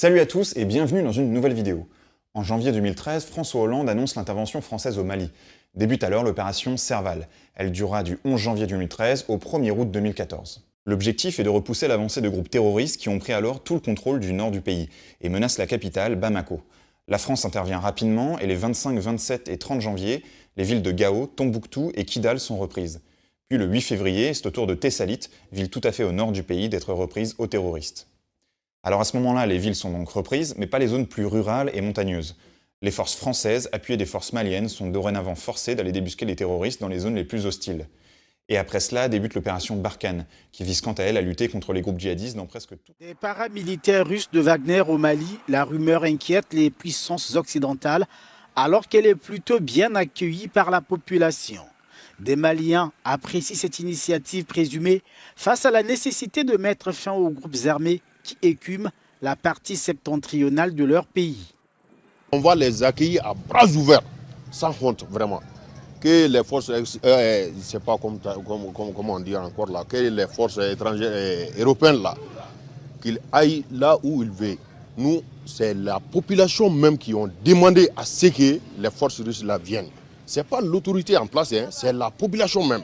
Salut à tous et bienvenue dans une nouvelle vidéo. En janvier 2013, François Hollande annonce l'intervention française au Mali. Débute alors l'opération Serval. Elle durera du 11 janvier 2013 au 1er août 2014. L'objectif est de repousser l'avancée de groupes terroristes qui ont pris alors tout le contrôle du nord du pays et menacent la capitale, Bamako. La France intervient rapidement et les 25, 27 et 30 janvier, les villes de Gao, Tombouctou et Kidal sont reprises. Puis le 8 février, c'est au tour de Tessalit, ville tout à fait au nord du pays, d'être reprise aux terroristes. Alors à ce moment-là, les villes sont donc reprises, mais pas les zones plus rurales et montagneuses. Les forces françaises, appuyées des forces maliennes, sont dorénavant forcées d'aller débusquer les terroristes dans les zones les plus hostiles. Et après cela débute l'opération Barkhane, qui vise quant à elle à lutter contre les groupes djihadistes dans presque tout. Des paramilitaires russes de Wagner au Mali, la rumeur inquiète les puissances occidentales, alors qu'elle est plutôt bien accueillie par la population. Des Maliens apprécient cette initiative présumée face à la nécessité de mettre fin aux groupes armés qui écument la partie septentrionale de leur pays. On va les accueillir à bras ouverts, sans honte vraiment. Que les forces, je ne sais pas comment on dit encore là, que les forces étrangères européennes là, qu'ils aillent là où ils veulent. Nous, c'est la population même qui ont demandé à ce que les forces russes là viennent. Ce n'est pas l'autorité en place, c'est la population même.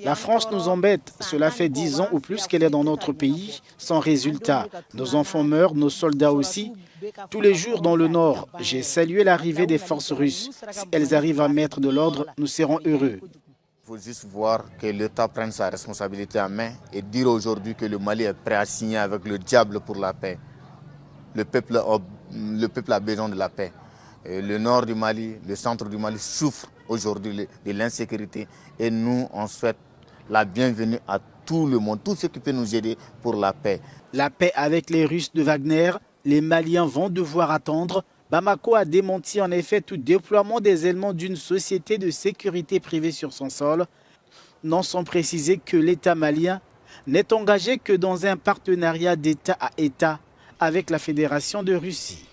La France nous embête. Cela fait 10 ans ou plus qu'elle est dans notre pays, sans résultat. Nos enfants meurent, nos soldats aussi. Tous les jours dans le nord, j'ai salué l'arrivée des forces russes. Si elles arrivent à mettre de l'ordre, nous serons heureux. Il faut juste voir que l'État prenne sa responsabilité en main et dire aujourd'hui que le Mali est prêt à signer avec le diable pour la paix. Le peuple a besoin de la paix. Le nord du Mali, le centre du Mali souffre aujourd'hui de l'insécurité et nous, on souhaite la bienvenue à tout le monde, tout ce qui peut nous aider pour la paix. La paix avec les Russes de Wagner, les Maliens vont devoir attendre. Bamako a démenti en effet tout déploiement des éléments d'une société de sécurité privée sur son sol, non sans préciser que l'État malien n'est engagé que dans un partenariat d'État à État avec la Fédération de Russie.